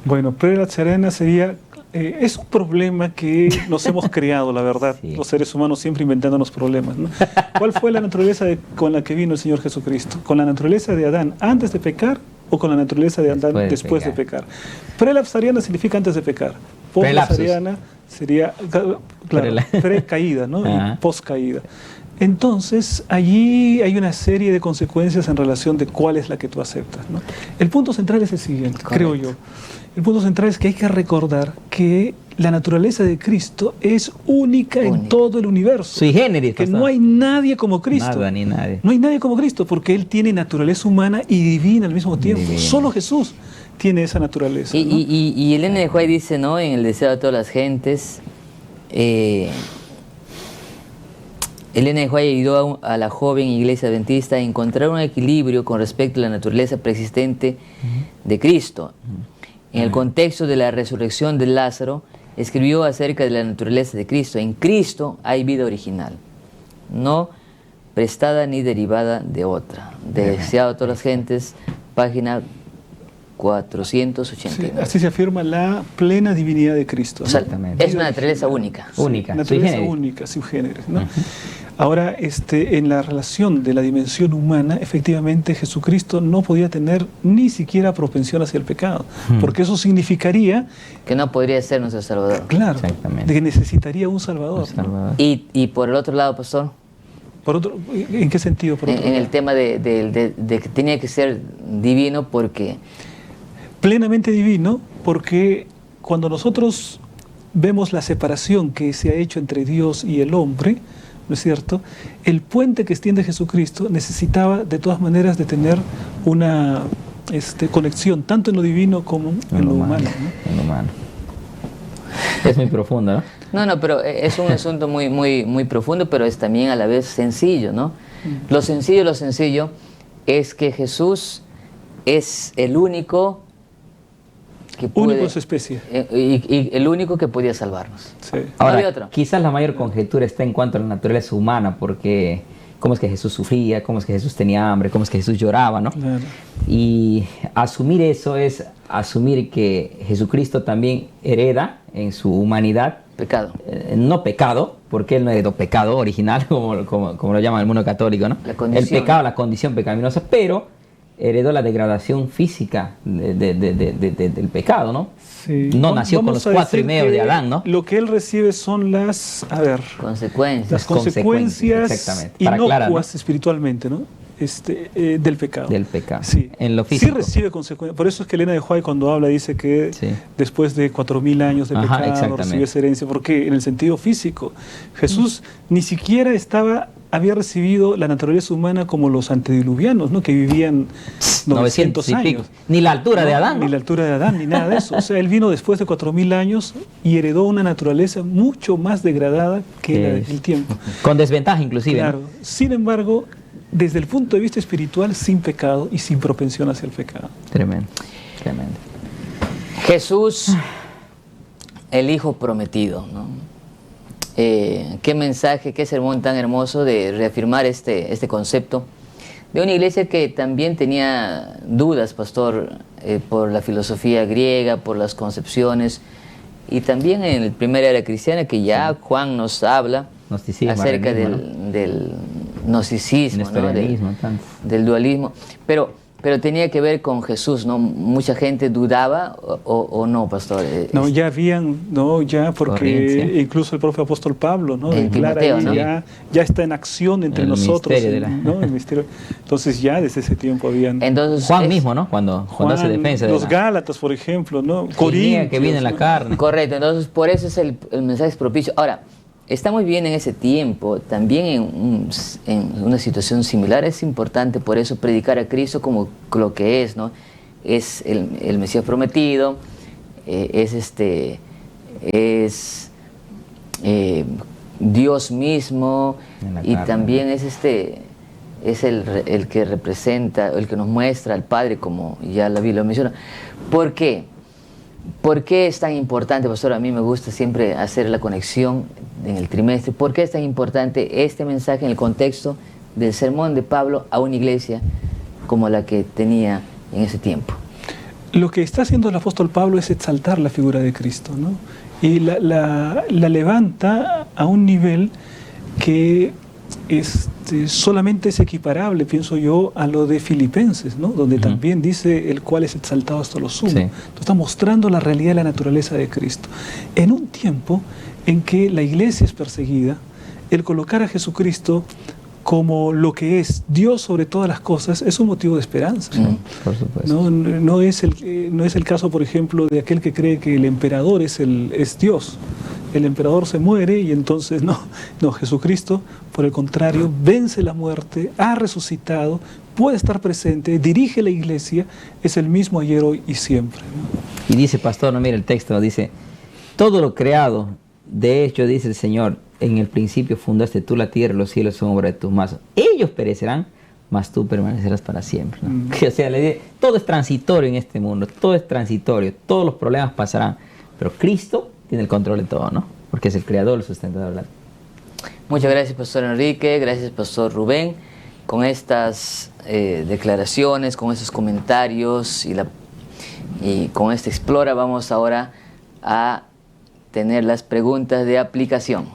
Bueno, prelapsariana sería... es un problema que nos hemos creado, la verdad, los seres humanos siempre inventándonos problemas, ¿no? ¿Cuál fue la naturaleza con la que vino el Señor Jesucristo? ¿Con la naturaleza de Adán antes de pecar o con la naturaleza de Adán después de pecar? Prelapsariana significa antes de pecar. Poslapsariana sería, claro, precaída, ¿no? Y poscaída. Entonces, allí hay una serie de consecuencias en relación de cuál es la que tú aceptas, ¿no? El punto central es el siguiente, creo yo. El punto central es que hay que recordar que la naturaleza de Cristo es única en todo el universo. Sui generis, que no hay nadie como Cristo. Nada ni nadie. No hay nadie como Cristo porque Él tiene naturaleza humana y divina al mismo tiempo. Solo Jesús tiene esa naturaleza. Y Elena de White dice, ¿no? En el deseo de todas las gentes... Elena de White ayudó a la joven iglesia adventista a encontrar un equilibrio con respecto a la naturaleza preexistente de Cristo En el contexto de la resurrección de Lázaro, escribió acerca de la naturaleza de Cristo. En Cristo hay vida original, no prestada ni derivada de otra. Deseado a todas las gentes, página 489. Sí, así se afirma la plena divinidad de Cristo, ¿no? O sea, Exactamente. es una naturaleza única. Única, Naturaleza sui generis. única, sui generis, ¿no? Ahora, en la relación de la dimensión humana, efectivamente Jesucristo no podía tener ni siquiera propensión hacia el pecado, porque eso significaría, Que no podría ser nuestro Salvador. claro, Exactamente. de que necesitaría un Salvador, Un Salvador. Y por el otro lado, pastor, ¿no? Por otro, ¿en qué sentido? Por otro en el lado? tema de que tenía que ser divino porque Plenamente divino, porque cuando nosotros vemos la separación que se ha hecho entre Dios y el hombre, ¿no es cierto? El puente que extiende Jesucristo necesitaba de todas maneras de tener una conexión tanto en lo divino como en lo humano, ¿no? En lo humano. Es muy profundo, ¿no? no, pero es un asunto muy profundo, pero es también a la vez sencillo, ¿no? Lo sencillo es que Jesús es el único que puede, Único en su especie. y el único que podía salvarnos. Sí. Ahora, No había otro. quizás la mayor conjetura está en cuanto a la naturaleza humana, porque cómo es que Jesús sufría, cómo es que Jesús tenía hambre, cómo es que Jesús lloraba, ¿no? Claro. Y asumir eso es asumir que Jesucristo también hereda en su humanidad, Pecado. no pecado, porque Él no heredó pecado original, como lo llama el mundo católico, ¿no? La condición. El pecado, la condición pecaminosa, pero heredó la degradación física del pecado, ¿no? Sí. No nació con Vamos los a 4 y decir medio que de Adán, ¿no? Lo que él recibe son las Consecuencias. consecuencias exactamente, para aclarar, inocuas espiritualmente, ¿no? Del pecado. Del pecado. Sí. En lo Sí físico. recibe consecuencias. Por eso es que Elena de White cuando habla dice que Sí. después de 4000 años de Ajá, pecado exactamente. recibe esa herencia, porque en el sentido físico Jesús ni siquiera había recibido la naturaleza humana como los antediluvianos, ¿no? Que vivían 900 y años. pico. Ni la altura de No, Adán, ¿no? Ni la altura de Adán, ni nada de eso. O sea, él vino después de 4000 años y heredó una naturaleza mucho más degradada que la del tiempo. Con desventaja inclusive, ¿no? Claro. Sin embargo, desde el punto de vista espiritual, sin pecado y sin propensión hacia el pecado. Tremendo, tremendo. Jesús, el Hijo prometido, ¿no? Qué mensaje, qué sermón tan hermoso de reafirmar este concepto de una iglesia que también tenía dudas, pastor, por la filosofía griega, por las concepciones, y también en la primera era cristiana que ya Juan nos habla Gnosticismo, acerca arianismo, del gnosticismo, ¿no? Nestorianismo, tanto. del dualismo, pero tenía que ver con Jesús, ¿no? Mucha gente dudaba o no, pastor. No, ya habían, no, ya porque Corriente. incluso el propio apóstol Pablo, ¿no? En Declara Timoteo, ahí, ¿no? ya está en acción entre El nosotros, misterio de la- ¿no? El misterio. Entonces ya desde ese tiempo habían Entonces, Juan mismo, ¿no? Cuando hace defensa de los la... Gálatas, por ejemplo, ¿no? niega Corintios, que viene en la ¿no? carne. Correcto, entonces por eso es el mensaje es propicio. Ahora, estamos bien en ese tiempo, también en una situación similar, es importante por eso predicar a Cristo como lo que es, ¿no? Es el Mesías prometido, es Dios mismo, En la y carne. también es el que representa, el que nos muestra al Padre, como ya la Biblia lo menciona. ¿Por qué? ¿Por qué es tan importante, pastor? A mí me gusta siempre hacer la conexión en el trimestre. ¿Por qué es tan importante este mensaje en el contexto del sermón de Pablo a una iglesia como la que tenía en ese tiempo? Lo que está haciendo el apóstol Pablo es exaltar la figura de Cristo, ¿no? Y la levanta a un nivel que solamente es equiparable, pienso yo, a lo de Filipenses, ¿no? Donde también dice el cual es exaltado hasta lo sumo. Sí. Entonces, está mostrando la realidad de la naturaleza de Cristo. En un tiempo en que la iglesia es perseguida, el colocar a Jesucristo como lo que es Dios sobre todas las cosas es un motivo de esperanza, ¿no? Por supuesto. No es el caso, por ejemplo, de aquel que cree que el emperador es Dios. El emperador se muere y entonces no, Jesucristo, por el contrario, vence la muerte, ha resucitado, puede estar presente, dirige la iglesia, es el mismo ayer, hoy y siempre, ¿no? Y dice, pastor, no, mira el texto, dice, todo lo creado, de hecho, dice el Señor, en el principio fundaste tú la tierra y los cielos son obra de tus manos. Ellos perecerán, mas tú permanecerás para siempre, ¿no? O sea, todo es transitorio en este mundo, todo es transitorio, todos los problemas pasarán, pero Cristo tiene el control de todo, ¿no? Porque es el creador, el sustentador de la... Muchas gracias, Pastor Enrique, gracias, Pastor Rubén. Con estas declaraciones, con esos comentarios y con esta explora, vamos ahora a tener las preguntas de aplicación.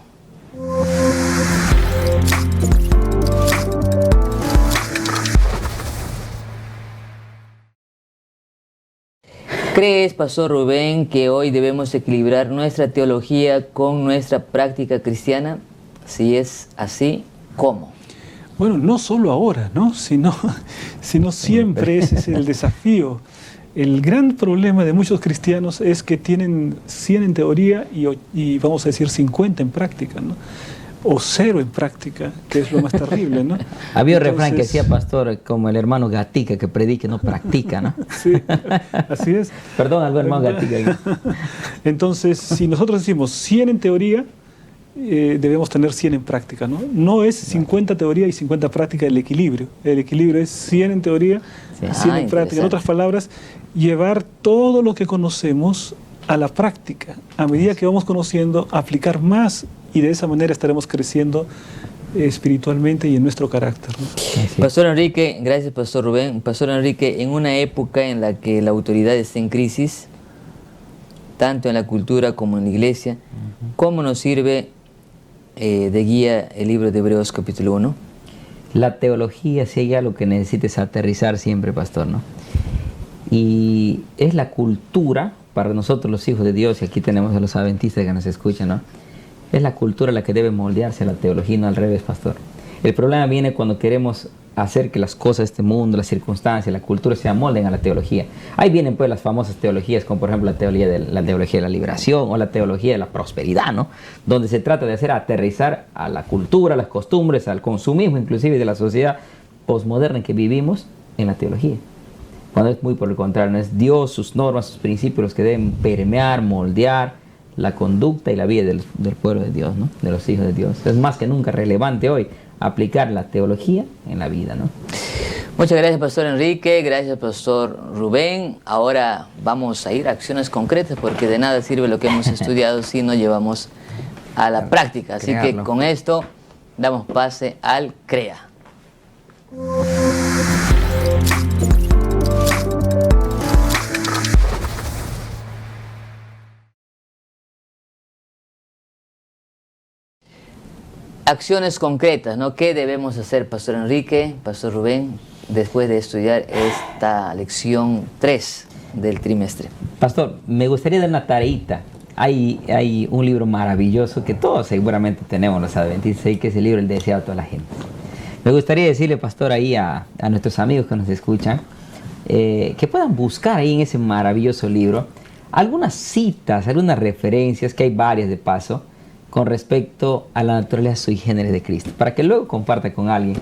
¿Crees, Pastor Rubén, que hoy debemos equilibrar nuestra teología con nuestra práctica cristiana? Si es así, ¿cómo? Bueno, no solo ahora, ¿no? sino siempre ese es el desafío. El gran problema de muchos cristianos es que tienen 100 en teoría y vamos a decir 50 en práctica, ¿no? O 0 en práctica, que es lo más terrible, ¿no? Había un refrán que decía, pastor, como el hermano Gatica, que predica y no practica, ¿no? Sí, así es. Perdón, algo hermano Gatica. Entonces, si nosotros decimos 100 en teoría, debemos tener 100 en práctica, ¿no? No es 50 teoría y 50 práctica el equilibrio. El equilibrio es 100 en teoría, Sí. 100 en práctica. En otras palabras, llevar todo lo que conocemos a la práctica. A medida que vamos conociendo, aplicar más, y de esa manera estaremos creciendo espiritualmente y en nuestro carácter, ¿no? Pastor Enrique, gracias, Pastor Rubén. Pastor Enrique, en una época en la que la autoridad está en crisis, tanto en la cultura como en la iglesia, ¿cómo nos sirve de guía el libro de Hebreos capítulo 1? La teología, si hay algo que necesites aterrizar siempre, pastor, ¿no? Y es la cultura, para nosotros los hijos de Dios, y aquí tenemos a los adventistas que nos escuchan, ¿no? Es la cultura la que debe moldearse a la teología, no al revés, pastor. El problema viene cuando queremos hacer que las cosas de este mundo, las circunstancias, la cultura se amolden a la teología. Ahí vienen pues las famosas teologías, como por ejemplo la teología de la liberación o la teología de la prosperidad, ¿no? Donde se trata de hacer aterrizar a la cultura, a las costumbres, al consumismo inclusive de la sociedad posmoderna en que vivimos en la teología. Cuando es muy por el contrario, no es Dios, sus normas, sus principios los que deben permear, moldear la conducta y la vida del pueblo de Dios, ¿no? De los hijos de Dios. Es más que nunca relevante hoy aplicar la teología en la vida, ¿no? Muchas gracias, Pastor Enrique, gracias, Pastor Rubén. Ahora vamos a ir a acciones concretas, porque de nada sirve lo que hemos estudiado si no llevamos a la práctica. Así que con esto damos pase al CREA. Acciones concretas, ¿no? ¿Qué debemos hacer, Pastor Enrique, Pastor Rubén, después de estudiar esta lección 3 del trimestre? Pastor, me gustaría dar una tareita. Hay un libro maravilloso que todos seguramente tenemos los adventistas, y que es el libro El Deseado de toda la gente. Me gustaría decirle, pastor, ahí a nuestros amigos que nos escuchan, que puedan buscar ahí en ese maravilloso libro algunas citas, algunas referencias, que hay varias de paso, con respecto a la naturaleza sui generis de Cristo, para que luego comparta con alguien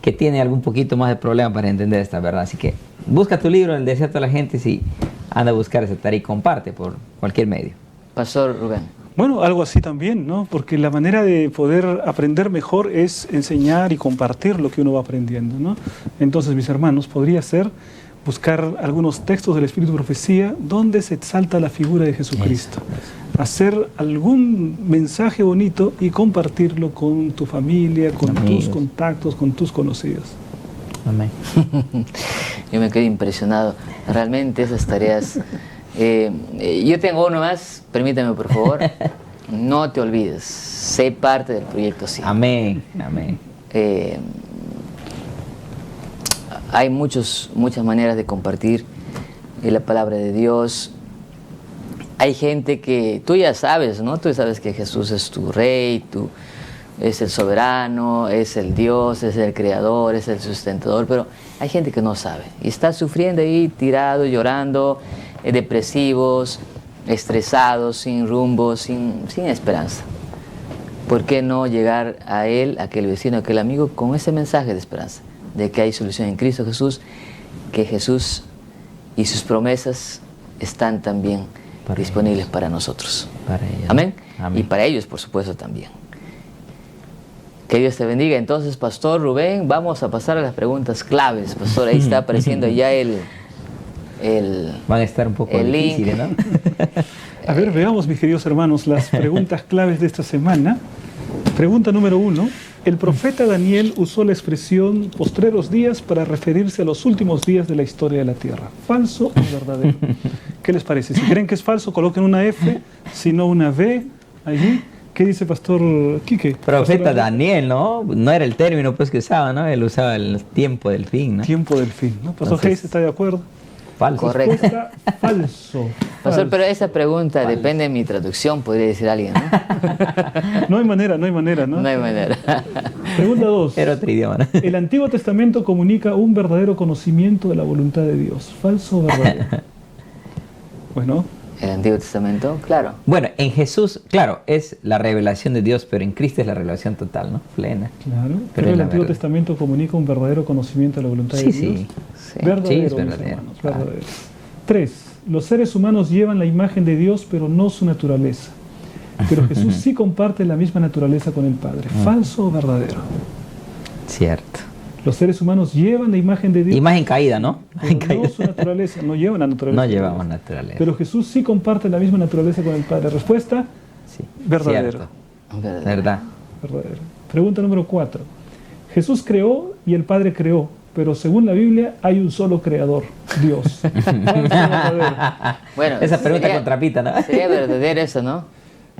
que tiene algún poquito más de problema para entender esta verdad. Así que busca tu libro, El Deseo de toda la gente, si anda a buscar esa tarea y comparte por cualquier medio. Pastor Rubén. Bueno, algo así también, ¿no? Porque la manera de poder aprender mejor es enseñar y compartir lo que uno va aprendiendo, ¿no? Entonces, mis hermanos, podría ser buscar algunos textos del Espíritu de Profecía donde se exalta la figura de Jesucristo. Hacer algún mensaje bonito y compartirlo con tu familia, con tus contactos, con tus conocidos. Amén. Yo me quedé impresionado. Realmente esas tareas... yo tengo uno más, permítame por favor. No te olvides, sé parte del proyecto Sí. Amén, amén. Hay muchas maneras de compartir la palabra de Dios. Hay gente que tú ya sabes, ¿no? Tú sabes que Jesús es tu rey, es el soberano, es el Dios, es el creador, es el sustentador, pero hay gente que no sabe y está sufriendo ahí, tirado, llorando, depresivos, estresados, sin rumbo, sin esperanza. ¿Por qué no llegar a él, a aquel vecino, a aquel amigo, con ese mensaje de esperanza, de que hay solución en Cristo Jesús, que Jesús y sus promesas están también disponibles para nosotros? Para ellos. Amén. Amén. Y para ellos, por supuesto, también. Que Dios te bendiga. Entonces, Pastor Rubén, vamos a pasar a las preguntas claves. Pastor, ahí está apareciendo ya el Van a estar un poco el link. difíciles, ¿no? A ver, veamos, mis queridos hermanos, las preguntas claves de esta semana. Pregunta número 1. El profeta Daniel usó la expresión postreros días para referirse a los últimos días de la historia de la tierra. ¿Falso o verdadero? ¿Qué les parece? Si creen que es falso, coloquen una F, si no una V allí. ¿Qué dice Pastor Quique? Profeta Daniel, ¿no? No era el término pues que usaba, ¿no? Él usaba el tiempo del fin, ¿no? Tiempo del fin, ¿no? Pastor Hayes, ¿está de acuerdo? Falso. Correcto. Respuesta, falso. Pastor, Falso. pero esa pregunta depende de mi traducción, podría decir alguien, ¿no? No hay manera, ¿no? No hay manera. Pregunta 2. Era otro idioma, ¿no? El Antiguo Testamento comunica un verdadero conocimiento de la voluntad de Dios. ¿Falso o verdadero? Bueno, El Antiguo Testamento, claro. Bueno, en Jesús, claro, es la revelación de Dios, pero en Cristo es la revelación total, ¿no? Plena. claro. Pero Pero es el la Antiguo verdad. Testamento comunica un verdadero conocimiento de la voluntad de Sí, Dios. sí. Sí. Verdadero, Sí, es mis verdadero. hermanos, Claro. verdadero. 3. Los seres humanos llevan la imagen de Dios, pero no su naturaleza. Pero Jesús sí comparte la misma naturaleza con el Padre. ¿Falso o verdadero? Cierto. Los seres humanos llevan la imagen de Dios, Imagen caída, ¿no? pero no su naturaleza. No llevan la naturaleza. No de llevamos Dios. naturaleza. Pero Jesús sí comparte la misma naturaleza con el Padre. Respuesta, Sí, verdadero. cierto. ¿Verdad? ¿Verdad? verdadero. Pregunta número 4. Jesús creó y el Padre creó, pero según la Biblia hay un solo creador, Dios. ¿Falso o verdadero? Bueno, Esa pregunta sería- con trapita, ¿no? Sería verdadero eso, ¿no?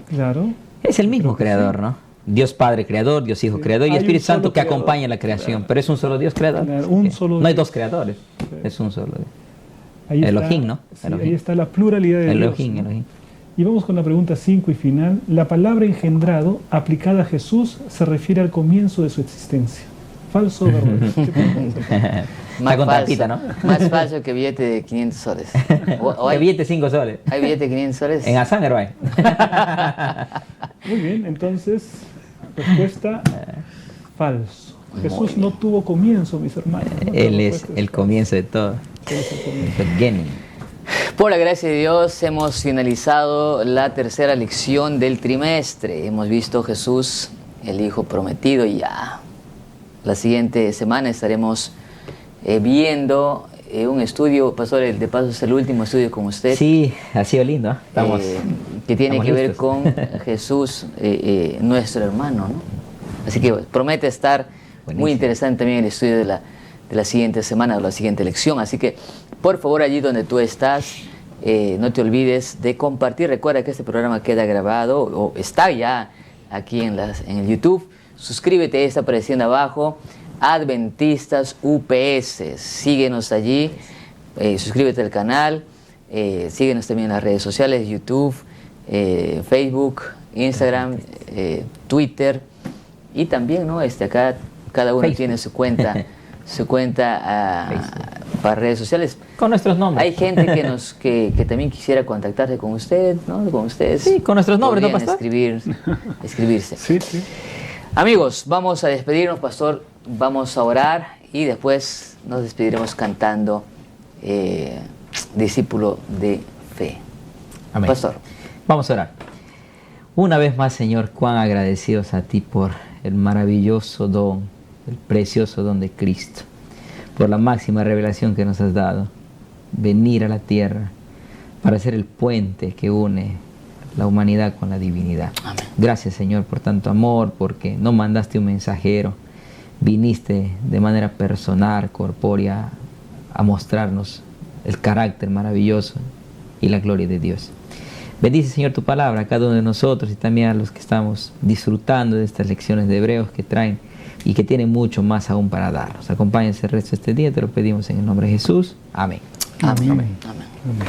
Claro. Es el mismo Creo que creador, ¿no? Dios Padre creador, Dios Hijo Sí. creador y Hay un Espíritu Santo solo que creador. acompaña la creación. Pero es un solo Dios creador. Claro, un Sí. solo No hay Dios. dos creadores. Es un solo Dios. Ahí Elohim, está, ¿no? sí, Elohim. ahí está la pluralidad de Elohim, Dios. ¿no? Elohim. Y vamos con la pregunta 5 y final. La palabra engendrado, aplicada a Jesús, se refiere al comienzo de su existencia. ¿Falso o verdadero? ¿Qué piensan? Está con tapita, ¿no? Más falso que billete de 500 soles. O De hay, billete 5 soles. ¿hay billete de 500 soles? En Azángaro hay. Muy bien, entonces, respuesta falso. Jesús no tuvo comienzo, mis hermanos. ¿no? Él La es respuesta el falsa. comienzo de todo. Él es el comienzo. El beginning. Por la gracia de Dios hemos finalizado la tercera lección del trimestre. Hemos visto Jesús, el Hijo prometido, y ya la siguiente semana estaremos viendo un estudio, Pastor, de paso es el último estudio con usted. Sí, ha sido lindo. ¿eh? Estamos, Que tiene estamos que ver listos. con Jesús, nuestro hermano, ¿no? Así que promete estar muy Buenísimo. interesante también el estudio de la siguiente semana, de la siguiente lección. Así que, por favor, allí donde tú estás, no te olvides de compartir. Recuerda que este programa queda grabado o está ya aquí en el YouTube. Suscríbete, está apareciendo abajo. Adventistas UPS. Síguenos allí. Suscríbete al canal. Síguenos también en las redes sociales, YouTube, Facebook, Instagram, Twitter. Y también, ¿no? Acá cada uno Facebook. tiene su cuenta para redes sociales. Con nuestros nombres. Hay gente que también quisiera contactarse con usted, ¿no? Con ustedes. Sí, con nuestros nombres, ¿no, Podrían pastor? escribirse. Sí, sí. Amigos, vamos a despedirnos, pastor. Vamos a orar y después nos despediremos cantando Discípulo de Fe. Amén. Pastor. Vamos a orar. Una vez más, Señor, cuán agradecidos a ti por el maravilloso don, el precioso don de Cristo, por la máxima revelación que nos has dado, venir a la tierra para ser el puente que une la humanidad con la divinidad. Amén. Gracias, Señor, por tanto amor, porque no mandaste un mensajero, viniste de manera personal, corpórea, a mostrarnos el carácter maravilloso y la gloria de Dios. Bendice, Señor, tu palabra a cada uno de nosotros y también a los que estamos disfrutando de estas lecciones de Hebreos que traen y que tienen mucho más aún para darnos. Acompáñense el resto de este día, te lo pedimos en el nombre de Jesús. Amén. Amén. Amén. Amén. Amén.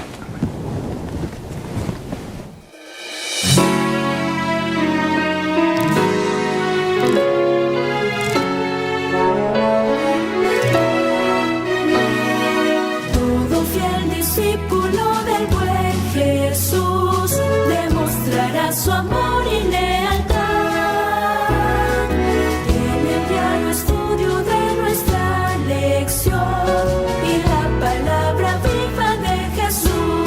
Todo fiel discípulo del buen Jesús demostrará su amor y lealtad. En el diario estudio de nuestra lección y la palabra viva de Jesús.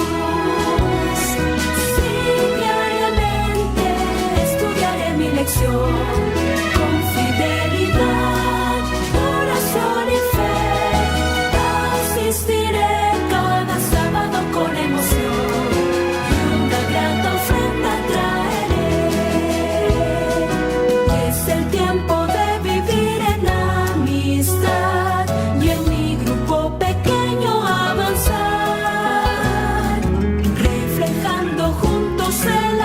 se